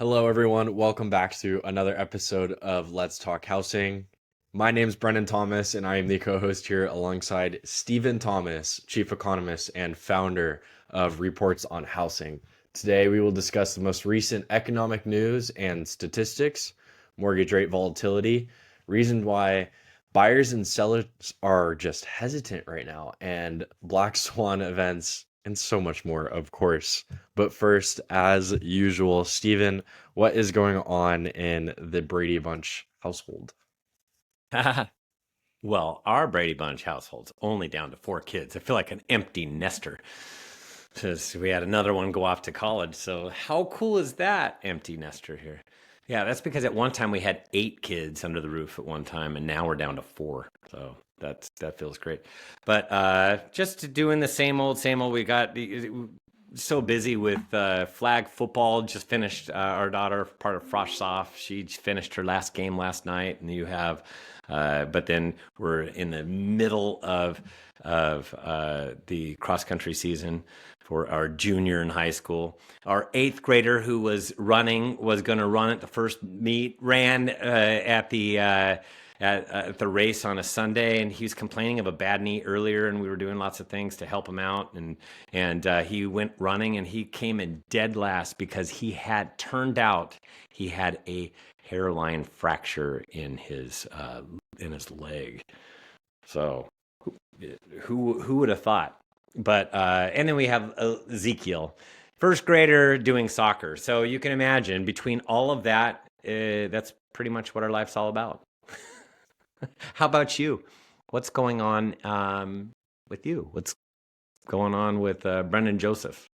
Hello, everyone. Welcome back to another episode of Let's Talk Housing. My name is Brendan Thomas, and I am the co host here alongside Stephen Thomas, chief economist and founder of Reports on Housing. Today, we will discuss the most recent economic news and statistics, mortgage rate volatility, reason why buyers and sellers are just hesitant right now, and Black Swan events, and so much more, of course. But first, as usual, Stephen, what is going on in the Brady Bunch household? Well, our Brady Bunch household's only down to 4 kids. I feel like an empty nester because we had another one go off to college. So, how cool is that, empty nester here? Yeah, that's because at one time we had 8 kids under the roof at one time, and now we're down to 4. So that feels great. But just doing the same old, same old. We got so busy with flag football. Just finished our daughter, part of Frosh off. She finished her last game last night, and you have. But then we're in the middle of the cross country season for our junior in high school. Our 8th grader who was going to run at the first meet, ran at the race on a Sunday, and he was complaining of a bad knee earlier, and we were doing lots of things to help him out, and he went running, and he came in dead last because he had a hairline fracture in his leg. So who would have thought? But and then we have Ezekiel, 1st grader doing soccer. So you can imagine between all of that, that's pretty much what our life's all about. How about you? What's going on with you? What's going on with Brendan Joseph?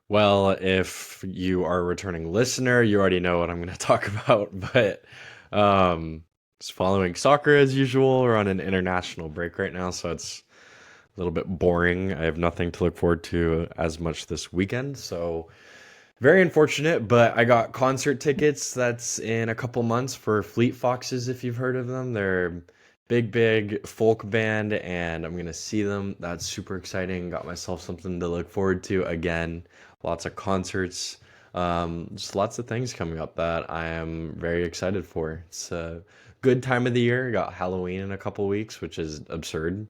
Well, if you are a returning listener, you already know what I'm going to talk about, but just following soccer as usual. We're on an international break right now, so it's a little bit boring. I have nothing to look forward to as much this weekend, so very unfortunate, but I got concert tickets that's in a couple months for Fleet Foxes, if you've heard of them. They're big folk band, and I'm gonna see them. That's super exciting. Got myself something to look forward to again. Lots of concerts, just lots of things coming up that I am very excited for. It's a good time of the year. Got Halloween in a couple weeks, which is absurd.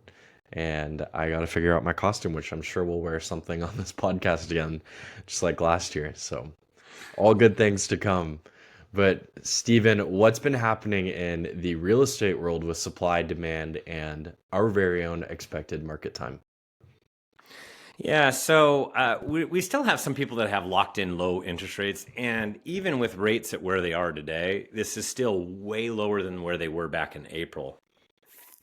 And I got to figure out my costume, which I'm sure we'll wear something on this podcast again, just like last year. So, all good things to come. But, Stephen, what's been happening in the real estate world with supply, demand, and our very own expected market time? Yeah, so we still have some people that have locked in low interest rates. And even with rates at where they are today, this is still way lower than where they were back in April.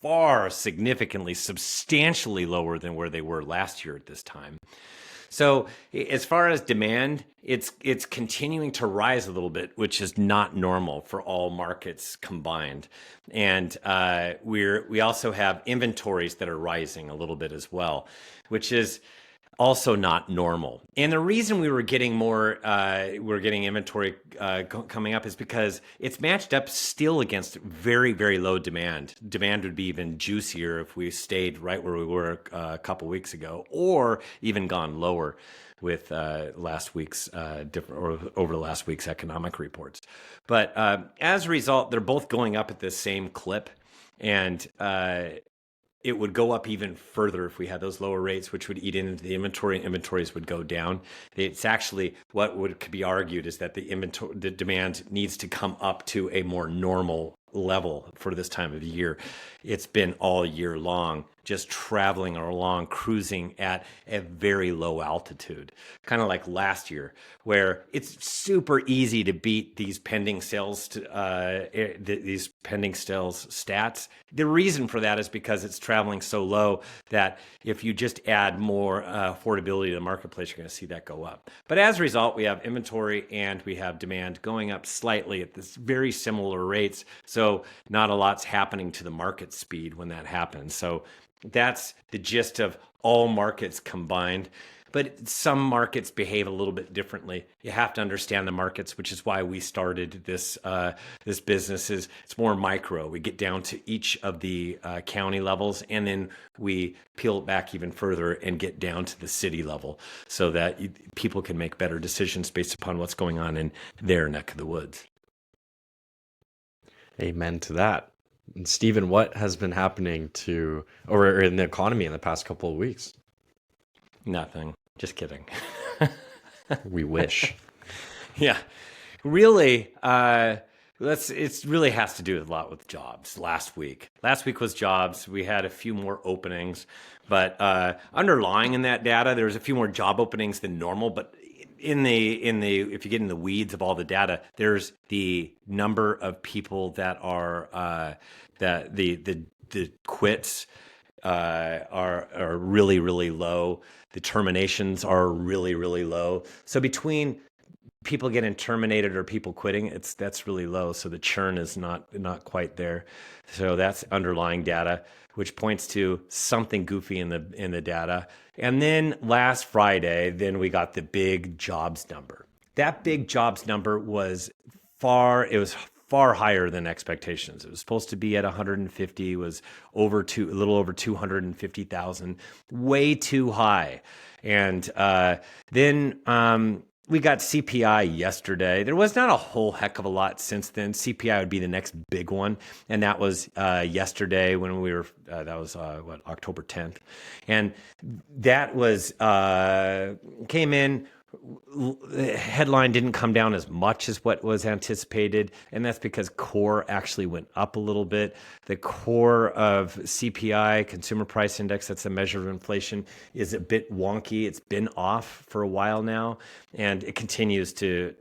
Far significantly, substantially lower than where they were last year at this time. So as far as demand, it's continuing to rise a little bit, which is not normal for all markets combined. And we also have inventories that are rising a little bit as well, which is also not normal. And the reason we're getting inventory coming up is because it's matched up still against very, very low demand. Demand would be even juicier if we stayed right where we were a couple weeks ago, or even gone lower with last week's over last week's economic reports. But as a result, they're both going up at the same clip, and it would go up even further if we had those lower rates, which would eat into the inventory, and inventories would go down. It's actually could be argued is that the demand needs to come up to a more normal level for this time of year. It's been all year long, just traveling along, cruising at a very low altitude, kind of like last year, where it's super easy to beat these pending sales stats. The reason for that is because it's traveling so low that if you just add more affordability to the marketplace, you're going to see that go up. But as a result, we have inventory and we have demand going up slightly at this very similar rates. So not a lot's happening to the market speed when that happens. So that's the gist of all markets combined. but some markets behave a little bit differently. You have to understand the markets, which is why we started this business. Is It's more micro. We get down to each of the county levels, and then we peel it back even further and get down to the city level, so that people can make better decisions based upon what's going on in their neck of the woods. Amen to that. And Stephen, what has been happening to or in the economy in the past couple of weeks? Nothing. Just kidding. We wish. Yeah, really. It really has to do a lot with jobs. Last week was jobs. We had a few more openings, but underlying in that data, there was a few more job openings than normal. But in the if you get in the weeds of all the data, there's the number of people that are that the quits are really really low. The terminations are really really low. So between people getting terminated or people quitting, that's really low. So the churn is not quite there. So that's underlying data, which points to something goofy in the data. And then last Friday, then we got the big jobs number. That big jobs number was far higher than expectations. It was supposed to be at 150, was a little over 250,000, way too high. And then we got CPI yesterday. There was not a whole heck of a lot since then. CPI would be the next big one, and that was yesterday when we were. That was October 10th, and that was came in. The headline didn't come down as much as what was anticipated, and that's because core actually went up a little bit. The core of CPI, Consumer Price Index, that's a measure of inflation, is a bit wonky. It's been off for a while now, and it continues to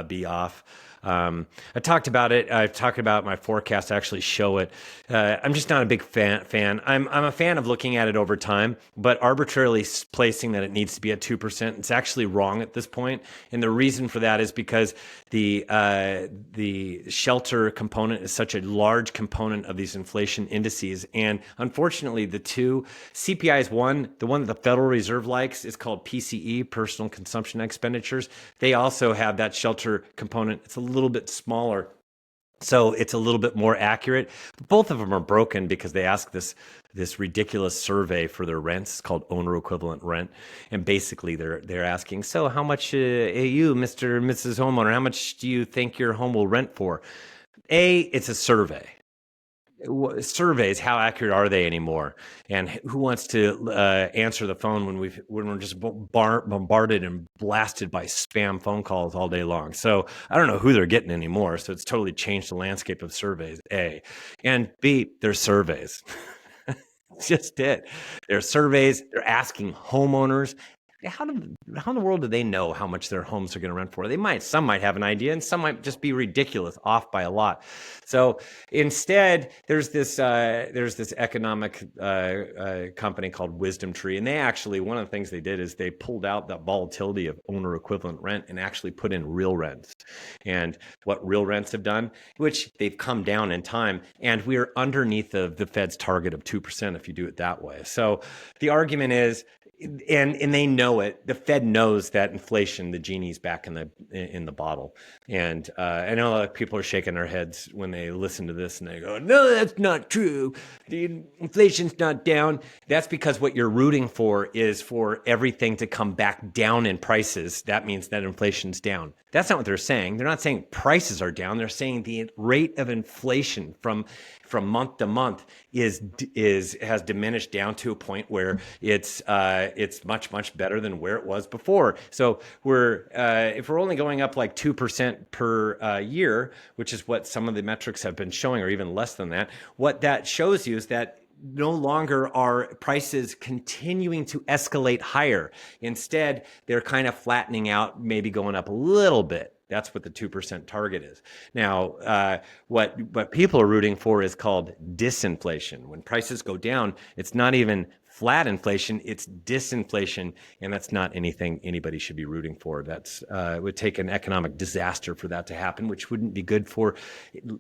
be off. I talked about it. I've talked about my forecast. I actually show it. I'm just not a big fan. I'm a fan of looking at it over time, but arbitrarily placing that it needs to be at 2%. It's actually wrong at this point, and the reason for that is because the shelter component is such a large component of these inflation indices, and unfortunately, the two CPI is one. The one that the Federal Reserve likes is called PCE, Personal Consumption Expenditures. They also have that shelter component. It's a little bit smaller, so it's a little bit more accurate. But both of them are broken because they ask this ridiculous survey for their rents. It's called owner equivalent rent, and basically they're asking, so how much, you, Mr. and Mrs. Homeowner, how much do you think your home will rent for? It's a survey. Surveys, how accurate are they anymore? And who wants to answer the phone when we're just bombarded and blasted by spam phone calls all day long? So I don't know who they're getting anymore. So it's totally changed the landscape of surveys. A and B, they're surveys. It's just it. They're surveys. They're asking homeowners. How in the world do they know how much their homes are going to rent for? Some might have an idea, and some might just be ridiculous, off by a lot. So instead, there's this economic company called Wisdom Tree, and one of the things they did is they pulled out that volatility of owner equivalent rent and actually put in real rents, and what real rents have done, which they've come down in time, and we're underneath the Fed's target of 2% if you do it that way. So the argument is, and they know it. The Fed knows that inflation, the genie's back in the bottle. And I know a lot of people are shaking their heads when they listen to this, and they go, "No, that's not true. The inflation's not down." That's because what you're rooting for is for everything to come back down in prices. That means that inflation's down. That's not what they're saying. They're not saying prices are down. They're saying the rate of inflation from month to month has diminished down to a point where it's much better than where it was before. So if we're only going up like 2% per year, which is what some of the metrics have been showing, or even less than that, what that shows you is that no longer are prices continuing to escalate higher. Instead, they're kind of flattening out, maybe going up a little bit. That's what the 2% target is. Now, what people are rooting for is called disinflation. When prices go down, it's not even flat inflation, it's disinflation, and that's not anything anybody should be rooting for. It would take an economic disaster for that to happen, which wouldn't be good for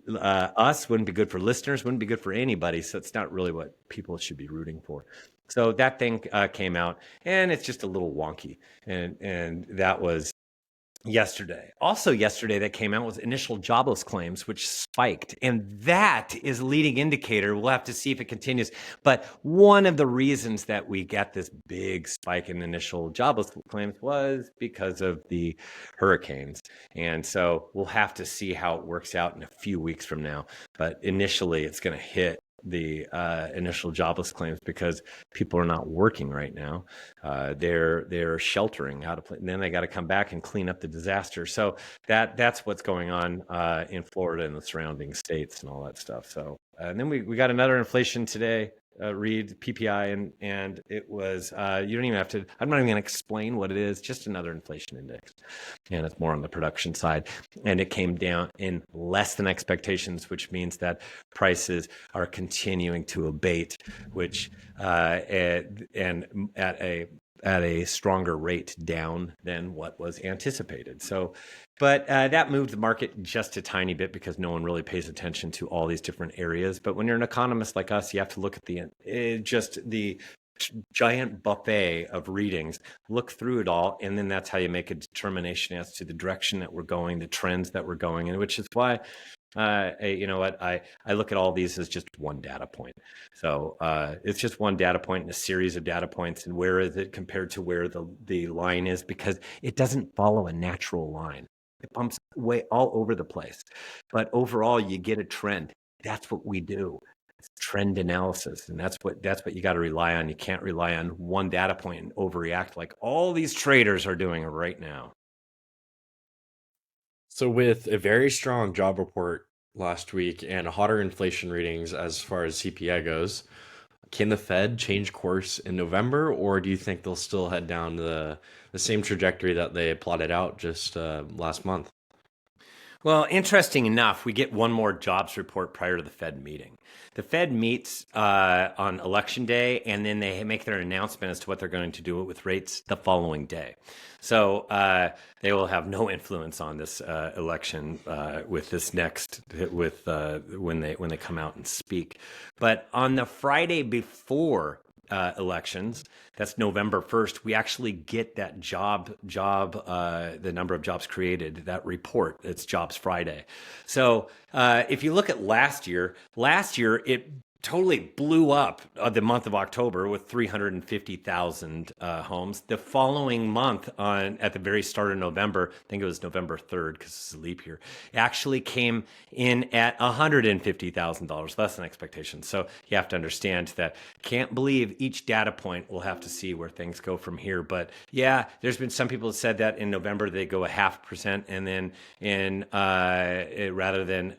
us, wouldn't be good for listeners, wouldn't be good for anybody. So it's not really what people should be rooting for. So that thing came out, and it's just a little wonky, and that was yesterday. Also, yesterday that came out was initial jobless claims, which spiked. And that is a leading indicator. We'll have to see if it continues. But one of the reasons that we got this big spike in initial jobless claims was because of the hurricanes. And so we'll have to see how it works out in a few weeks from now. But initially, it's going to hit the initial jobless claims because people are not working right now. They're sheltering out of place, and then they got to come back and clean up the disaster. So that's what's going on in Florida and the surrounding states and all that stuff. So and then we got another inflation today. Read PPI, and it was you don't even have to. I'm not even going to explain what it is. Just another inflation index, and it's more on the production side. And it came down in less than expectations, which means that prices are continuing to abate, which and at a stronger rate down than what was anticipated. So, but that moved the market just a tiny bit because no one really pays attention to all these different areas. But when you're an economist like us, you have to look at just the giant buffet of readings, look through it all, and then that's how you make a determination as to the direction that we're going, the trends that we're going, and which is why you know what? I look at all these as just one data point. So it's just one data point in a series of data points, and where is it compared to where the line is? Because it doesn't follow a natural line. It bumps way all over the place. But overall, you get a trend. That's what we do. It's trend analysis, and that's what you got to rely on. You can't rely on one data point and overreact like all these traders are doing right now. So, with a very strong job report last week and hotter inflation readings as far as CPI goes, can the Fed change course in November, or do you think they'll still head down the same trajectory that they plotted out just last month? Well, interesting enough, we get one more jobs report prior to the Fed meeting. The Fed meets on election day, and then they make their announcement as to what they're going to do with rates the following day. So they will have no influence on this election with this next with when they come out and speak. But on the Friday before elections, that's November 1st, we actually get that the number of jobs created, that report. It's Jobs Friday. So if you look at last year it totally blew up the month of October with 350,000 homes. The following month, at the very start of November, I think it was November 3rd because it's a leap year, it actually came in at $150,000, less than expectations. So you have to understand that. Can't believe each data point. We'll have to see where things go from here. But yeah, there's been some people that said that in November they go a 0.5%, and then rather than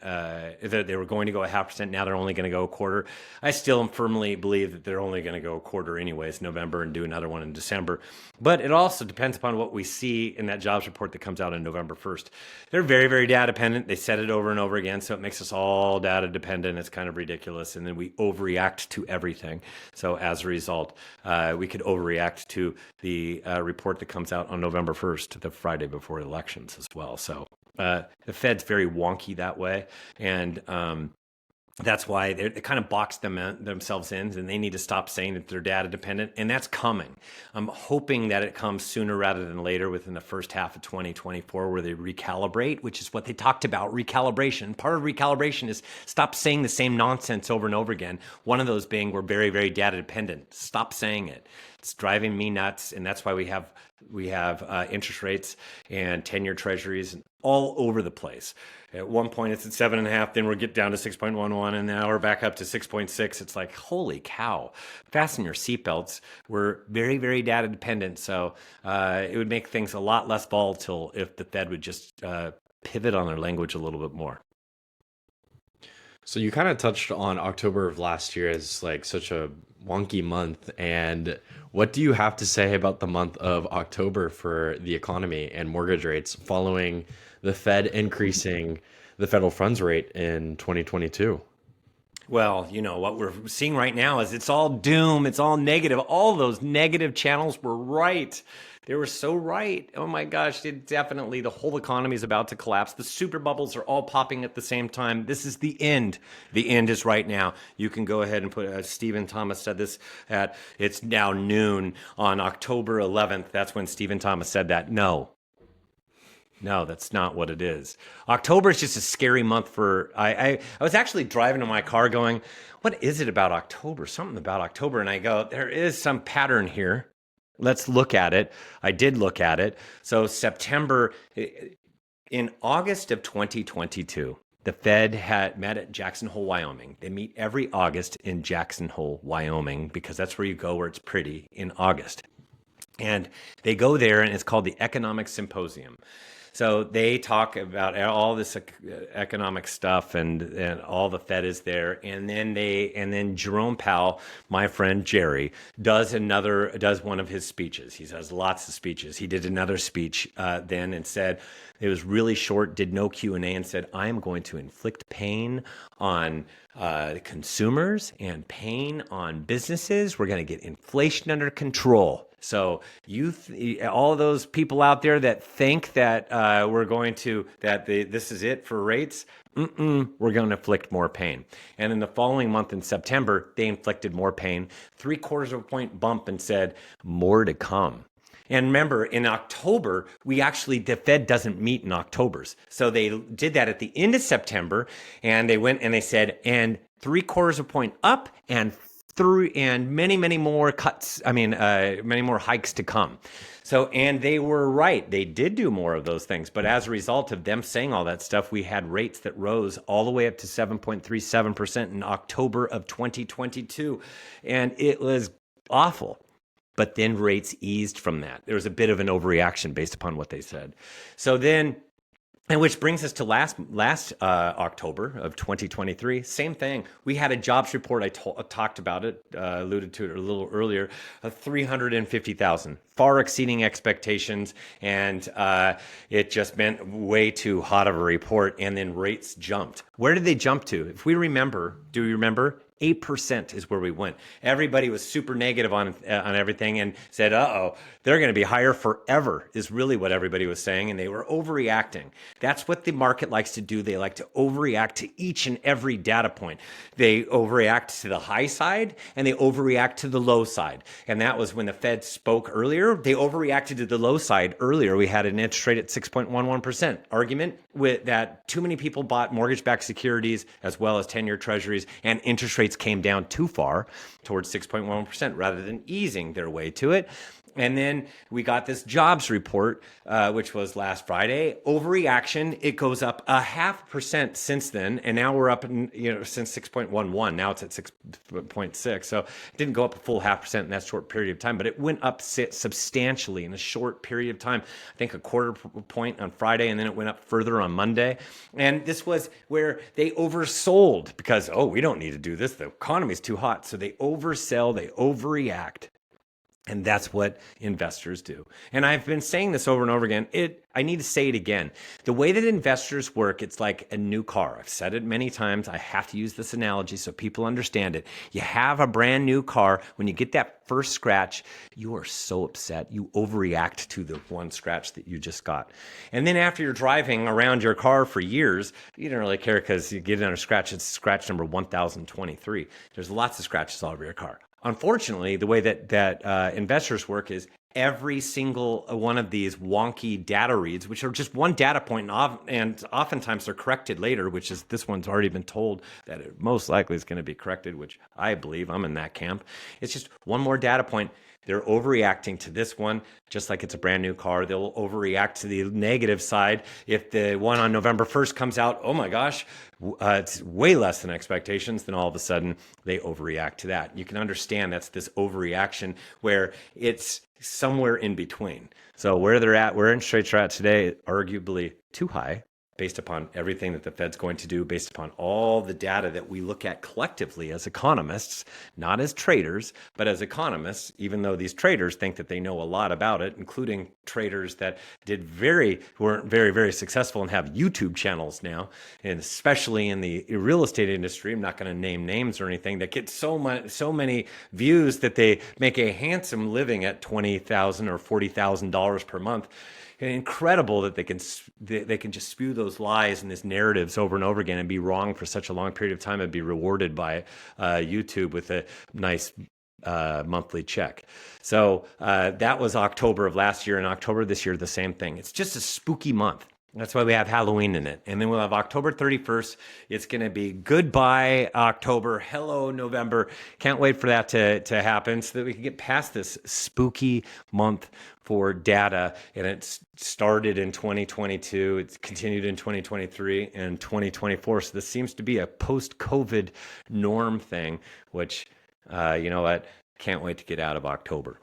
they were going to go a 0.5%, now they're only going to go a quarter. I still firmly believe that they're only going to go a quarter anyways, November, and do another one in December. But it also depends upon what we see in that jobs report that comes out on November 1st. They're very, very data dependent. They said it over and over again, so it makes us all data dependent. It's kind of ridiculous. And then we overreact to everything. So as a result, we could overreact to the report that comes out on November 1st, the Friday before elections as well. So the Fed's very wonky that way. And that's why they kind of boxed themselves in, and they need to stop saying that they're data dependent, and that's coming. I'm hoping that it comes sooner rather than later within the first half of 2024 where they recalibrate, which is what they talked about, recalibration. Part of recalibration is stop saying the same nonsense over and over again. One of those being we're very, very data dependent. Stop saying it. It's driving me nuts, and that's why we have interest rates and 10-year treasuries all over the place. At one point it's at 7.5, then we'll get down to 6.11, and now we're back up to 6.6. It's like, holy cow, fasten your seatbelts. We're very, very data dependent. So it would make things a lot less volatile if the Fed would just pivot on their language a little bit more. So you kind of touched on October of last year as like such a wonky month. And what do you have to say about the month of October for the economy and mortgage rates following the Fed increasing the federal funds rate in 2022? Well, you know, what we're seeing right now is it's all doom, it's all negative. All those negative channels were right. They were so right. Oh my gosh, it definitely, the whole economy is about to collapse. The super bubbles are all popping at the same time. This is the end. The end is right now. You can go ahead and put, Stephen Thomas said this at, it's now noon on October 11th. That's when Stephen Thomas said that. No, no, that's not what it is. October is just a scary month for. I was actually driving in my car going, what is it about October? Something about October. And I go, there is some pattern here. Let's look at it. I did look at it. So September, in August of 2022, the Fed had met at Jackson Hole, Wyoming. They meet every August in Jackson Hole, Wyoming, because that's where you go where it's pretty in August. And they go there, and it's called the Economic Symposium. So they talk about all this economic stuff, and all the Fed is there, and then Jerome Powell, my friend Jerry, does one of his speeches. He does lots of speeches. He did another speech then and said it was really short, did no Q&A, and said, I am going to inflict pain on consumers and pain on businesses. We're going to get inflation under control. So all those people out there that think that this is it for rates, we're going to inflict more pain. And in the following month in September, they inflicted more pain, 3/4 of a point bump, and said more to come. And remember, in October, the Fed doesn't meet in Octobers. So they did that at the end of September, and they went and they said, and 3/4 of a point up, and many more cuts. Many more hikes to come. So, and they were right. They did do more of those things. But as a result of them saying all that stuff, we had rates that rose all the way up to 7.37% in October of 2022. And it was awful. But then rates eased from that. There was a bit of an overreaction based upon what they said. So then, and which brings us to last October of 2023. Same thing. We had a jobs report. I talked about it, alluded to it a little earlier, of 350,000, far exceeding expectations, and it just meant way too hot of a report. And then rates jumped. Where did they jump to? If we remember, do you remember? 8% is where we went. Everybody was super negative on everything and said, they're going to be higher forever, is really what everybody was saying. And they were overreacting. That's what the market likes to do. They like to overreact to each and every data point. They overreact to the high side and they overreact to the low side. And that was when the Fed spoke earlier. They overreacted to the low side earlier. We had an interest rate at 6.11%. Argument with that too many people bought mortgage-backed securities as well as 10-year treasuries, and interest rates came down too far towards 6.1% rather than easing their way to it. And then we got this jobs report, which was last Friday. Overreaction, it goes up 0.5% since then. And now we're up, since 6.11. Now it's at 6.6. So it didn't go up a full 0.5% in that short period of time, but it went up substantially in a short period of time. I think 1/4 point on Friday, and then it went up further on Monday. And this was where they oversold because, we don't need to do this. The economy's too hot. So they oversell, they overreact. And that's what investors do. And I've been saying this over and over again. I need to say it again. The way that investors work, it's like a new car. I've said it many times. I have to use this analogy so people understand it. You have a brand new car. When you get that first scratch, you are so upset. You overreact to the one scratch that you just got. And then after you're driving around your car for years, you don't really care because you get another scratch. It's scratch number 1023. There's lots of scratches all over your car. Unfortunately, the way that investors work is every single one of these wonky data reads, which are just one data point, and oftentimes they're corrected later, which is this one's already been told that it most likely is going to be corrected, which I believe. I'm in that camp. It's just one more data point. They're overreacting to this one, just like it's a brand new car. They'll overreact to the negative side. If the one on November 1st comes out, oh my gosh, it's way less than expectations, then all of a sudden they overreact to that. You can understand that's this overreaction where it's somewhere in between. So where they're at, where interest rates are at today, arguably too high, based upon everything that the Fed's going to do, based upon all the data that we look at collectively as economists, not as traders, but as economists, even though these traders think that they know a lot about it, including traders that weren't very, very successful and have YouTube channels now, and especially in the real estate industry. I'm not going to name names or anything, that get so many views that they make a handsome living at $20,000 or $40,000 per month. Incredible that they can just spew those lies and these narratives over and over again and be wrong for such a long period of time and be rewarded by YouTube with a nice monthly check. So that was October of last year, and October this year, the same thing. It's just a spooky month. That's why we have Halloween in it. And then we'll have October 31st. It's going to be goodbye October, hello November. Can't wait for that to happen so that we can get past this spooky month for data. And it started in 2022. It's continued in 2023 and 2024. So this seems to be a post-COVID norm thing, which, you know what? Can't wait to get out of October.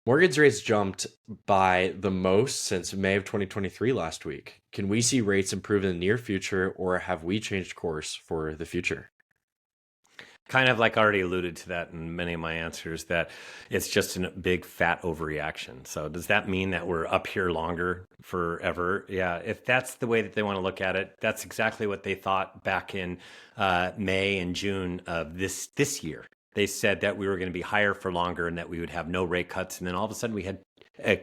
Mortgage rates jumped by the most since May of 2023 last week. Can we see rates improve in the near future, or have we changed course for the future? Kind of like I already alluded to that in many of my answers, that it's just a big fat overreaction. So does that mean that we're up here longer forever? Yeah, if that's the way that they want to look at it, that's exactly what they thought back in May and June of this year. They said that we were going to be higher for longer and that we would have no rate cuts. And then all of a sudden we had a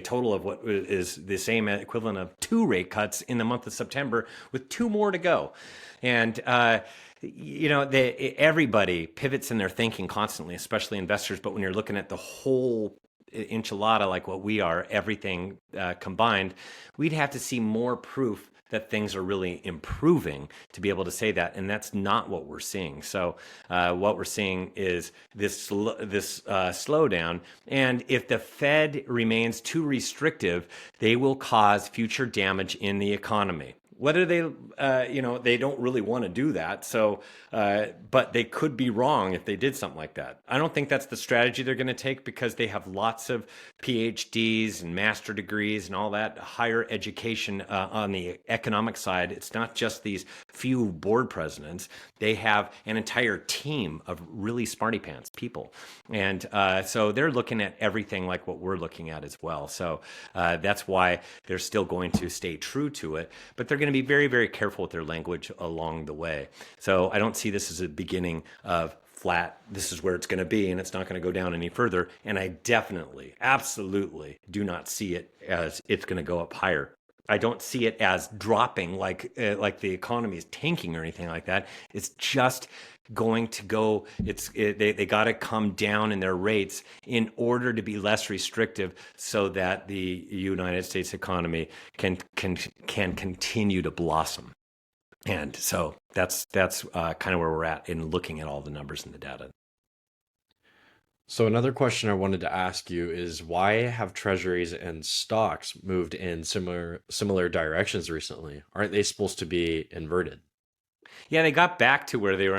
total of what is the same equivalent of 2 rate cuts in the month of September, with 2 more to go. And, you know, everybody pivots in their thinking constantly, especially investors. But when you're looking at the whole enchilada, like what we are, everything combined, we'd have to see more proof that things are really improving to be able to say that, and that's not what we're seeing. So what we're seeing is this slowdown, and if the Fed remains too restrictive, they will cause future damage in the economy. Whether they, you know, they don't really want to do that. So, but they could be wrong if they did something like that. I don't think that's the strategy they're going to take, because they have lots of PhDs and master degrees and all that higher education on the economic side. It's not just these few board presidents. They have an entire team of really smarty pants people. And so they're looking at everything like what we're looking at as well. So that's why they're still going to stay true to it, but they're going to be very, very careful with their language along the way. So I don't see this as a beginning of flat, this is where it's going to be, and it's not going to go down any further. And I definitely, absolutely do not see it as it's going to go up higher. I don't see it as dropping like the economy is tanking or anything like that. It's just going to go. They got to come down in their rates in order to be less restrictive, so that the United States economy can continue to blossom. And so that's kind of where we're at in looking at all the numbers and the data. So another question I wanted to ask you is, why have treasuries and stocks moved in similar directions recently? Aren't they supposed to be inverted? Yeah, they got back to where they were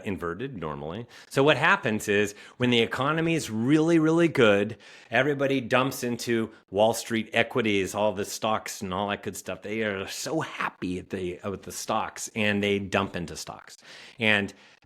inverted normally. So what happens is, when the economy is really, really good, everybody dumps into Wall Street equities, all the stocks and all that good stuff. They are so happy with the stocks, and they dump into stocks.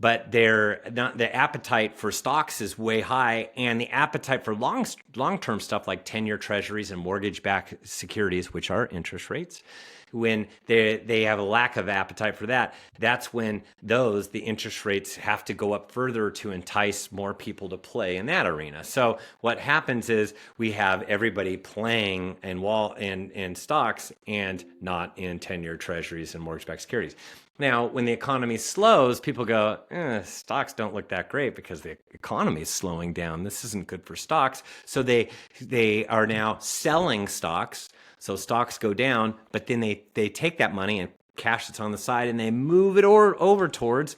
But the appetite for stocks is way high, and the appetite for long-term stuff like 10-year treasuries and mortgage-backed securities, which are interest rates, when they have a lack of appetite for that, that's when the interest rates have to go up further to entice more people to play in that arena. So what happens is, we have everybody playing in stocks and not in 10-year treasuries and mortgage-backed securities. Now, when the economy slows, people go, stocks don't look that great because the economy is slowing down. This isn't good for stocks. So they are now selling stocks. So stocks go down, but then they take that money and cash that's on the side, and they move it over towards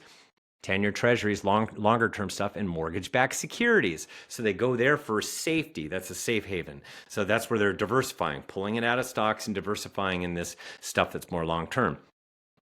10-year treasuries, longer term stuff, and mortgage-backed securities. So they go there for safety. That's a safe haven. So that's where they're diversifying, pulling it out of stocks and diversifying in this stuff that's more long term.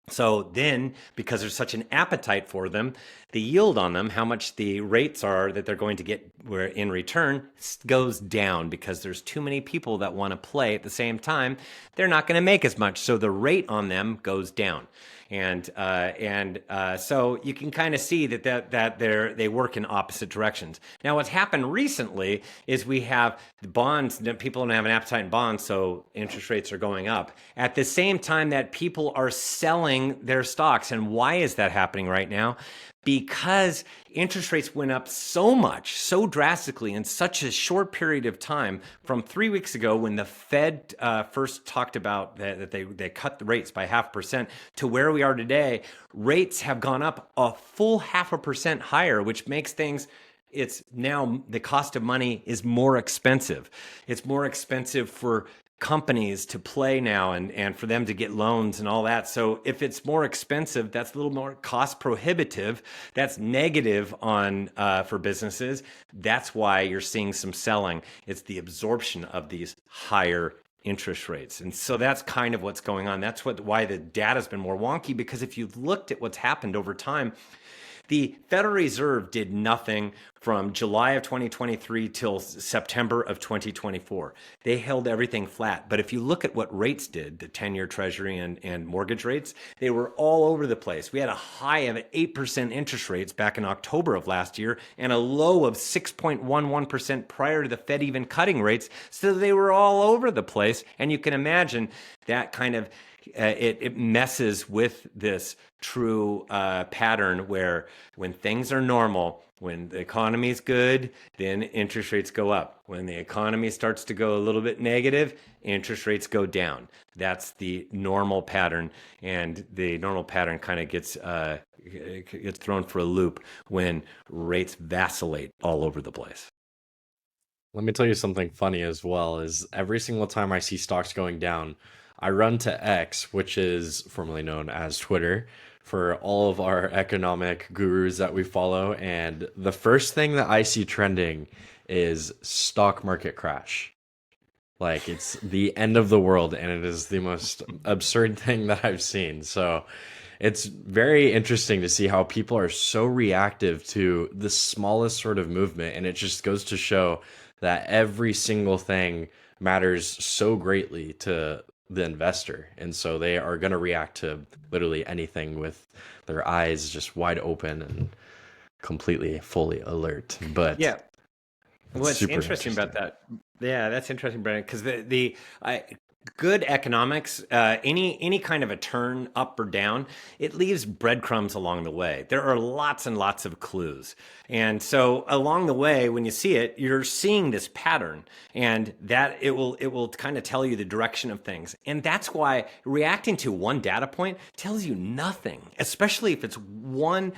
So then, because there's such an appetite for them, the yield on them, how much the rates are that they're going to get in return, goes down because there's too many people that want to play at the same time. They're not going to make as much, so the rate on them goes down. So you can kind of see that they work in opposite directions. Now, what's happened recently is we have the bonds. People don't have an appetite in bonds, so interest rates are going up at the same time that people are selling their stocks. And why is that happening right now? Because interest rates went up so much, so drastically in such a short period of time from 3 weeks ago when the Fed first talked about that they cut the rates by 0.5% to where we are today. Rates have gone up a full 0.5% higher, which makes things it's now the cost of money is more expensive. It's more expensive for companies to play now and for them to get loans and all that. So if it's more expensive, that's a little more cost prohibitive. That's negative on for businesses. That's why you're seeing some selling. It's the absorption of these higher interest rates. And so that's kind of what's going on. That's why the data's been more wonky, because if you've looked at what's happened over time, the Federal Reserve did nothing from July of 2023 till September of 2024. They held everything flat. But if you look at what rates did, the 10-year Treasury and mortgage rates, they were all over the place. We had a high of 8% interest rates back in October of last year and a low of 6.11% prior to the Fed even cutting rates. So they were all over the place. And you can imagine that kind of it messes with this true pattern where when things are normal, when the economy is good, then interest rates go up. When the economy starts to go a little bit negative, interest rates go down. That's the normal pattern, and the normal pattern kind of gets thrown for a loop when rates vacillate all over the place. Let me tell you something funny as well, is every single time I see stocks going down, I run to X, which is formerly known as Twitter, for all of our economic gurus that we follow. And the first thing that I see trending is stock market crash. Like, it's the end of the world, and it is the most absurd thing that I've seen. So it's very interesting to see how people are so reactive to the smallest sort of movement. And it just goes to show that every single thing matters so greatly to the investor. And so they are going to react to literally anything with their eyes just wide open and completely fully alert. But Yeah. it's What's super interesting about interesting. that? Yeah, that's interesting, Brandon, because good economics, any kind of a turn up or down, it leaves breadcrumbs along the way. There are lots and lots of clues, and so along the way, when you see it, you're seeing this pattern, and that it will kind of tell you the direction of things, and that's why reacting to one data point tells you nothing, especially if it's one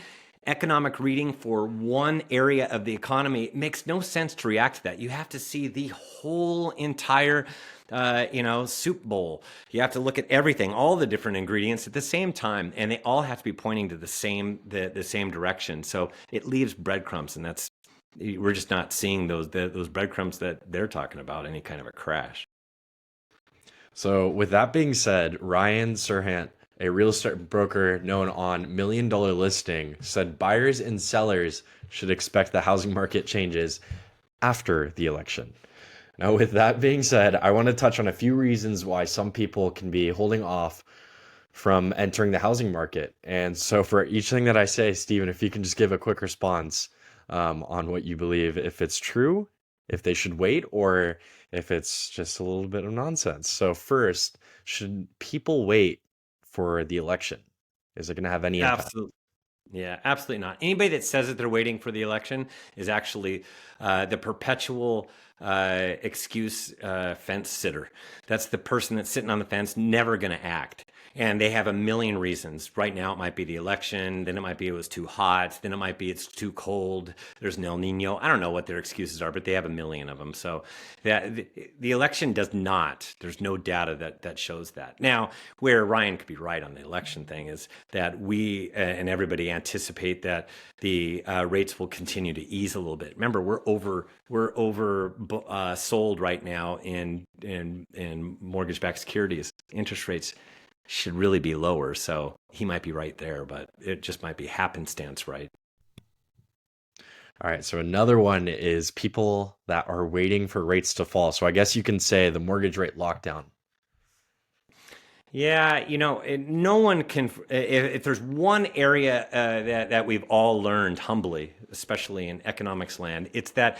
economic reading for one area of the economy. It makes no sense to react to that. You have to see the whole entire soup bowl. You have to look at everything, all the different ingredients at the same time, and they all have to be pointing to the same direction. So it leaves breadcrumbs, and that's we're just not seeing those breadcrumbs that they're talking about, any kind of a crash. So, with that being said, Ryan Serhant, a real estate broker known on Million Dollar Listing, said buyers and sellers should expect the housing market changes after the election. Now, with that being said, I want to touch on a few reasons why some people can be holding off from entering the housing market. And so, for each thing that I say, Stephen, if you can just give a quick response on what you believe, if it's true, if they should wait, or if it's just a little bit of nonsense. So, first, should people wait for the election? Is it going to have any impact? Absolutely. Yeah, absolutely not. Anybody that says that they're waiting for the election is actually the perpetual excuse fence sitter. That's the person that's sitting on the fence, never going to act. And they have a million reasons. Right now, it might be the election. Then it might be it was too hot. Then it might be it's too cold. There's an El Nino. I don't know what their excuses are, but they have a million of them. So the election does not. There's no data that shows that. Now, where Ryan could be right on the election thing is that we and everybody anticipate that the rates will continue to ease a little bit. Remember, we're over sold right now in mortgage-backed securities. Interest rates should really be lower. So he might be right there, but it just might be happenstance right. All right, so another one is people that are waiting for rates to fall. So I guess you can say the mortgage rate lockdown. Yeah, no one can. If there's one area that we've all learned humbly, especially in economics land, it's that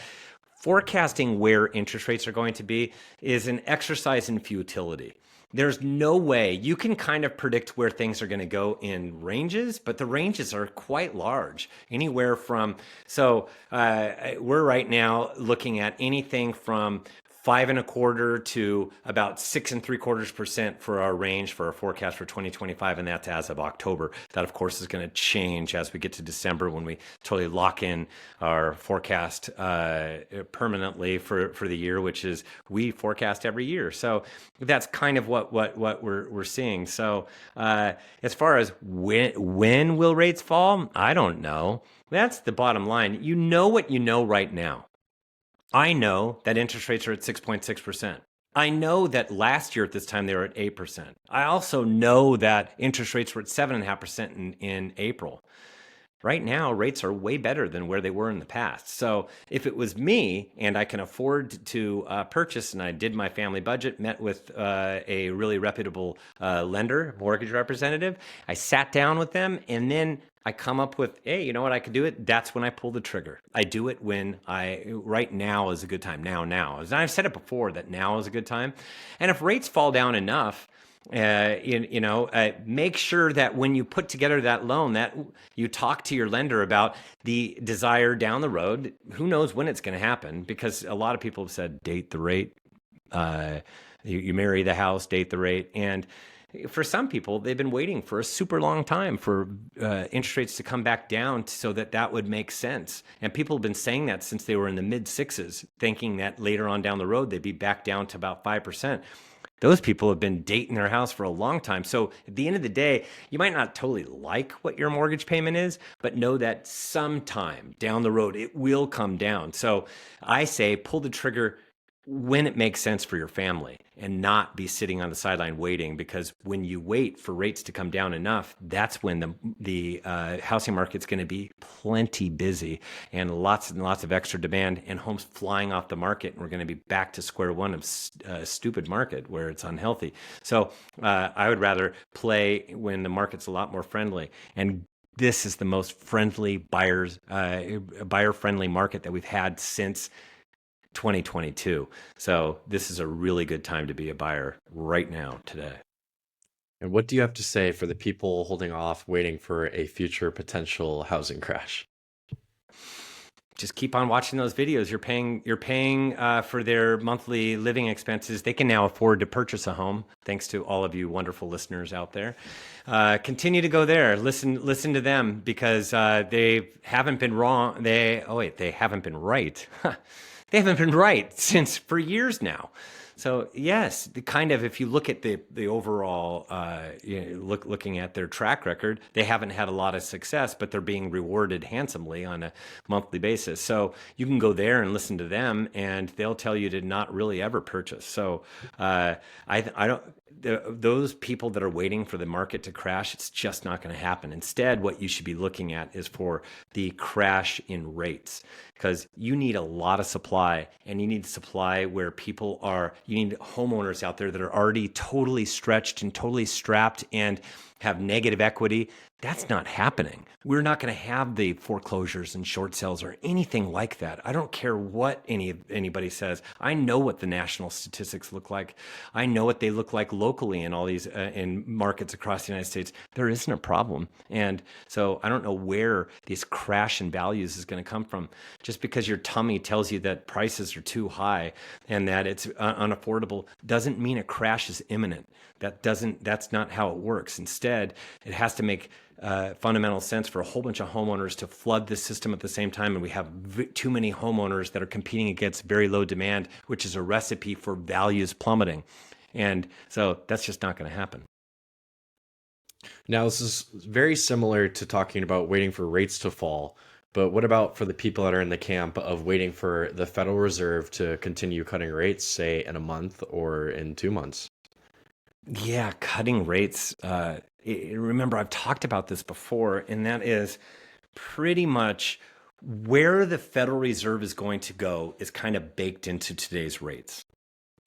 forecasting where interest rates are going to be is an exercise in futility. There's no way you can kind of predict where things are going to go in ranges, but the ranges are quite large. Anywhere from, we're right now looking at anything from 5.25 to about 6.75% for our range for our forecast for 2025, and that's as of October. That, of course, is going to change as we get to December when we totally lock in our forecast permanently for the year, which is we forecast every year. So that's kind of what we're seeing. So as far as when will rates fall, I don't know. That's the bottom line. You know what you know right now. I know that interest rates are at 6.6%. I know that last year at this time they were at 8%. I also know that interest rates were at 7.5% in April. Right now, rates are way better than where they were in the past. So if it was me and I can afford to purchase, and I did my family budget, met with a really reputable lender, mortgage representative, I sat down with them, and then I come up with, hey, you know what, I could do it. That's when I pull the trigger. I do it right now is a good time. Now. And I've said it before that now is a good time. And if rates fall down enough, make sure that when you put together that loan, that you talk to your lender about the desire down the road. Who knows when it's going to happen? Because a lot of people have said date the rate. You marry the house, date the rate, and for some people, they've been waiting for a super long time for interest rates to come back down so that would make sense. And people have been saying that since they were in the mid sixes, thinking that later on down the road they'd be back down to about 5%. Those people have been dating their house for a long time. So at the end of the day, you might not totally like what your mortgage payment is, but know that sometime down the road, it will come down. So I say pull the trigger when it makes sense for your family and not be sitting on the sideline waiting, because when you wait for rates to come down enough, that's when the housing market's going to be plenty busy and lots of extra demand and homes flying off the market, and we're going to be back to square one of a stupid market where it's unhealthy. So I would rather play when the market's a lot more friendly, and this is the most friendly buyer friendly market that we've had since 2022. So this is a really good time to be a buyer right now, today. And what do you have to say for the people holding off, waiting for a future potential housing crash? Just keep on watching those videos. You're paying for their monthly living expenses. They can now afford to purchase a home, thanks to all of you wonderful listeners out there. Continue to go there. Listen to them, because they haven't been wrong. They haven't been right. They haven't been right for years now. So yes, if you look at the overall, looking at their track record, they haven't had a lot of success, but they're being rewarded handsomely on a monthly basis. So you can go there and listen to them, and they'll tell you to not really ever purchase. So I don't. Those people that are waiting for the market to crash, it's just not going to happen. Instead, what you should be looking at is for the crash in rates, because you need a lot of supply, and you need supply where you need homeowners out there that are already totally stretched and totally strapped and have negative equity. That's not happening. We're not going to have the foreclosures and short sales or anything like that. I don't care what anybody says. I know what the national statistics look like. I know what they look like locally in all these in markets across the United States. There isn't a problem. And so I don't know where this crash in values is going to come from. Just because your tummy tells you that prices are too high and that it's unaffordable doesn't mean a crash is imminent. That's not how it works. Instead, it has to make fundamental sense for a whole bunch of homeowners to flood the system at the same time, and we have too many homeowners that are competing against very low demand, which is a recipe for values plummeting. And so that's just not going to happen. Now, this is very similar to talking about waiting for rates to fall, but what about for the people that are in the camp of waiting for the Federal Reserve to continue cutting rates, say in a month or in 2 months? Yeah, cutting rates. Remember, I've talked about this before, and that is pretty much where the Federal Reserve is going to go is kind of baked into today's rates.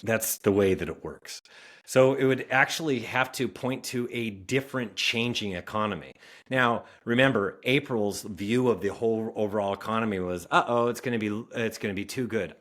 That's the way that it works. So it would actually have to point to a different changing economy. Now, remember, April's view of the whole overall economy was, "Uh-oh, it's going to be too good."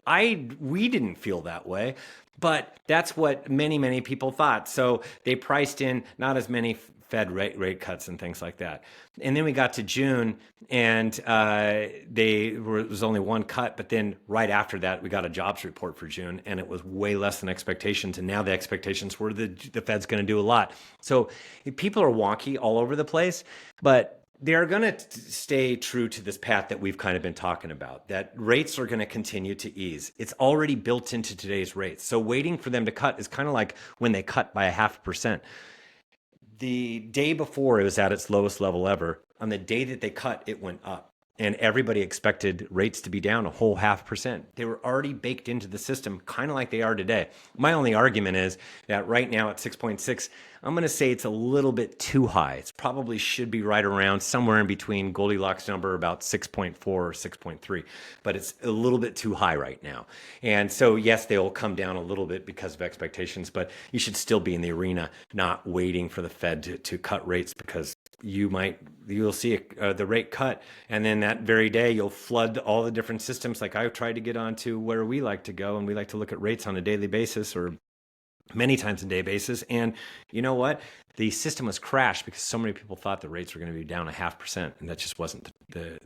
We didn't feel that way, but that's what many people thought. So they priced in not as many Fed rate cuts and things like that. And then we got to June, and it was only one cut. But then right after that, we got a jobs report for June, and it was way less than expectations. And now the expectations were the Fed's going to do a lot. So people are wonky all over the place, but they're going to stay true to this path that we've kind of been talking about, that rates are going to continue to ease. It's already built into today's rates. So waiting for them to cut is kind of like when they cut by 0.5%. The day before it was at its lowest level ever. On the day that they cut, it went up. And everybody expected rates to be down a whole 0.5%. They were already baked into the system, kind of like they are today. My only argument is that right now at 6.6, I'm going to say it's a little bit too high. It probably should be right around somewhere in between Goldilocks number about 6.4 or 6.3, but it's a little bit too high right now. And so, yes, they will come down a little bit because of expectations, but you should still be in the arena, not waiting for the Fed to cut rates, because you'll see the rate cut, and then that very day you'll flood all the different systems. Like I've tried to get onto where we like to go, and we like to look at rates on a daily basis or many times a day basis. And you know what? The system was crashed because so many people thought the rates were going to be down 0.5%, and that just wasn't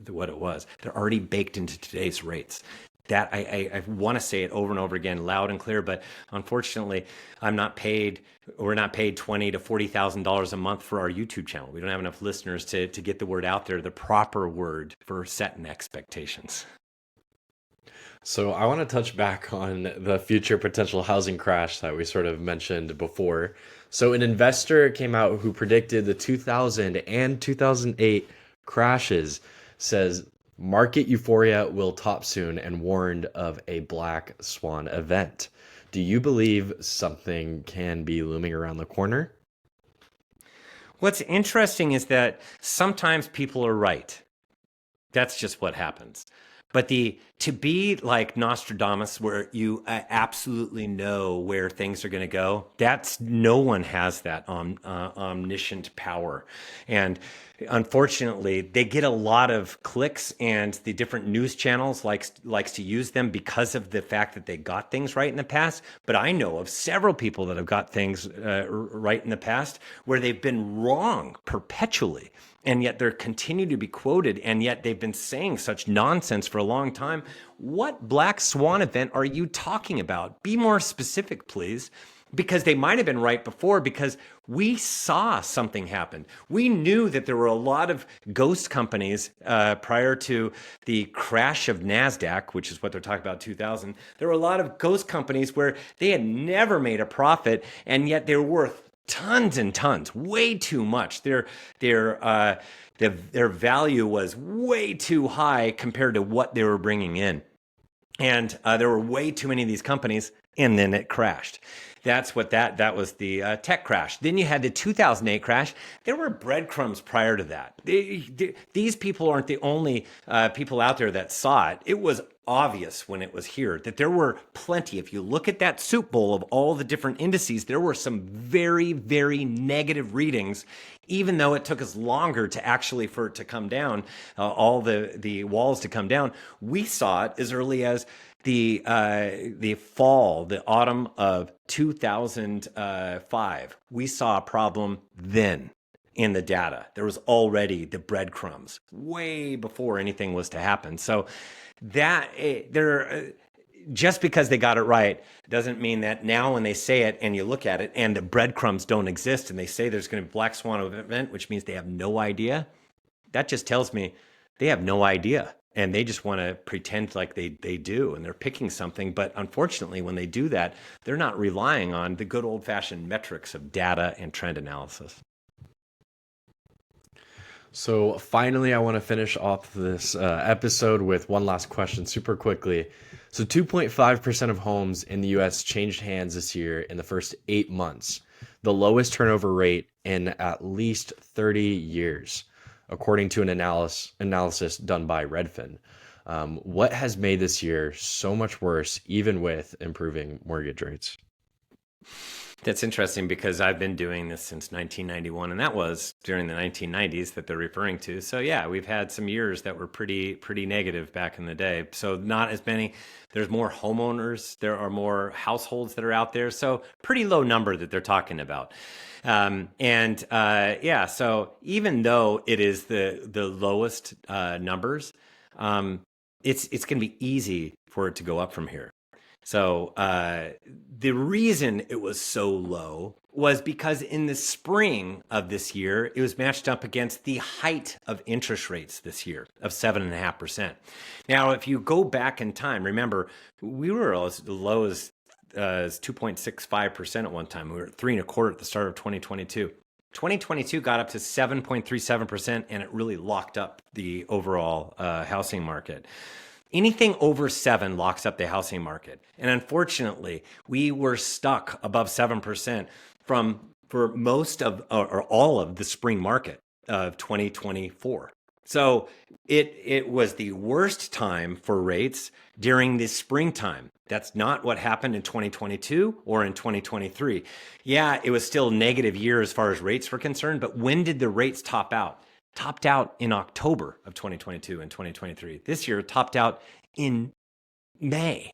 what it was. They're already baked into today's rates. That I want to say it over and over again, loud and clear, but unfortunately, we're not paid $20,000 to $40,000 a month for our YouTube channel. We don't have enough listeners to get the word out there, the proper word for setting expectations. So I want to touch back on the future potential housing crash that we sort of mentioned before. So an investor came out who predicted the 2000 and 2008 crashes, says market euphoria will top soon, and warned of a black swan event. Do you believe something can be looming around the corner? What's interesting is that sometimes people are right. That's just what happens. But the to be like Nostradamus, where you absolutely know where things are going to go, that's no one has that omniscient power. And unfortunately, they get a lot of clicks, and the different news channels likes to use them because of the fact that they got things right in the past. But I know of several people that have got things right in the past where they've been wrong perpetually, and yet they're continued to be quoted, and yet they've been saying such nonsense for a long time. What black swan event are you talking about? Be more specific, please. Because they might have been right before, because we saw something happen. We knew that there were a lot of ghost companies prior to the crash of NASDAQ, which is what they're talking about, 2000. There were a lot of ghost companies where they had never made a profit, and yet they were worth tons and tons, way too much. Their value was way too high compared to what they were bringing in. And there were way too many of these companies, and then it crashed. That was the tech crash. Then you had the 2008 crash. There were breadcrumbs prior to that. These people aren't the only people out there that saw it. It was obvious when it was here that there were plenty. If you look at that soup bowl of all the different indices, there were some very, very negative readings, even though it took us longer to actually for it to come down, all the walls to come down. We saw it as early as the autumn of 2005. We saw a problem then in the data. There was already the breadcrumbs way before anything was to happen. So that just because they got it right doesn't mean that now when they say it and you look at it and the breadcrumbs don't exist and they say there's going to be a black swan event, which means they have no idea. That just tells me they have no idea. And they just want to pretend like they do, and they're picking something. But unfortunately, when they do that, they're not relying on the good old-fashioned metrics of data and trend analysis. So finally, I want to finish off this episode with one last question super quickly. So 2.5% of homes in the US changed hands this year in the first 8 months, the lowest turnover rate in at least 30 years, according to an analysis done by Redfin. What has made this year so much worse, even with improving mortgage rates? That's interesting because I've been doing this since 1991, and that was during the 1990s that they're referring to. So yeah, we've had some years that were pretty negative back in the day. So not as many. There's more homeowners. There are more households that are out there. So pretty low number that they're talking about. Yeah, so even though it is the lowest numbers, it's going to be easy for it to go up from here. So the reason it was so low was because in the spring of this year, it was matched up against the height of interest rates this year of 7.5%. Now, if you go back in time, remember, we were as low as 2.65% at one time. We were at 3.25% at the start of 2022. 2022 got up to 7.37%, and it really locked up the overall housing market. Anything over 7 locks up the housing market. And unfortunately, we were stuck above 7% for most of or all of the spring market of 2024. So it was the worst time for rates during the springtime. That's not what happened in 2022 or in 2023. Yeah, it was still a negative year as far as rates were concerned, but when did the rates top out? Topped out in October of 2022 and 2023. This year topped out in May.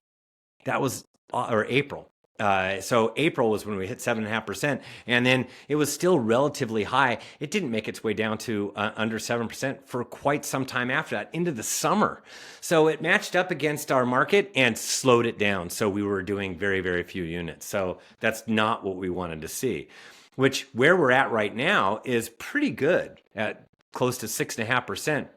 That was, or April. So April was when we hit 7.5%, and then it was still relatively high. It didn't make its way down to under 7% for quite some time after that, into the summer. So it matched up against our market and slowed it down. So we were doing very few units. So that's not what we wanted to see, which where we're at right now is pretty good at close to 6.5%.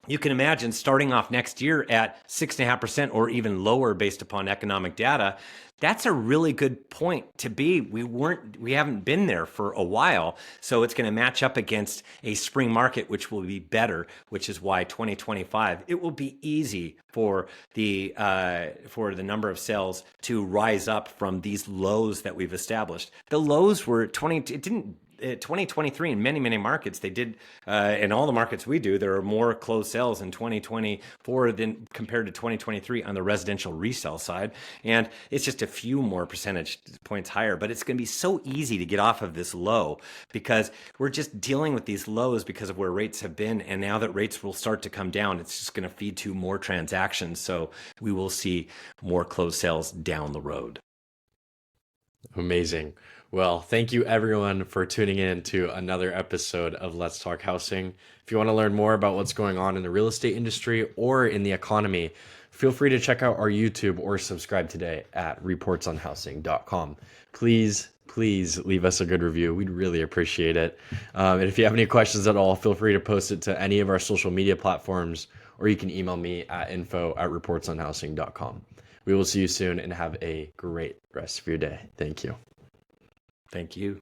You can imagine starting off next year at 6.5% or even lower based upon economic data. That's a really good point to be. We haven't been there for a while, so it's going to match up against a spring market, which will be better. Which is why 2025 it will be easy for the number of sales to rise up from these lows that we've established. The lows were 20. It didn't. 2023 in many markets they did in all the markets we do, there are more closed sales in 2024 than compared to 2023 on the residential resale side, and it's just a few more percentage points higher. But it's going to be so easy to get off of this low because we're just dealing with these lows because of where rates have been, and now that rates will start to come down, it's just going to feed to more transactions, so we will see more closed sales down the road. Amazing. Well, thank you everyone for tuning in to another episode of Let's Talk Housing. If you want to learn more about what's going on in the real estate industry or in the economy, feel free to check out our YouTube or subscribe today at reportsonhousing.com. Please leave us a good review. We'd really appreciate it. And if you have any questions at all, feel free to post it to any of our social media platforms, or you can email me at info@reportsonhousing.com. We will see you soon and have a great rest of your day. Thank you. Thank you.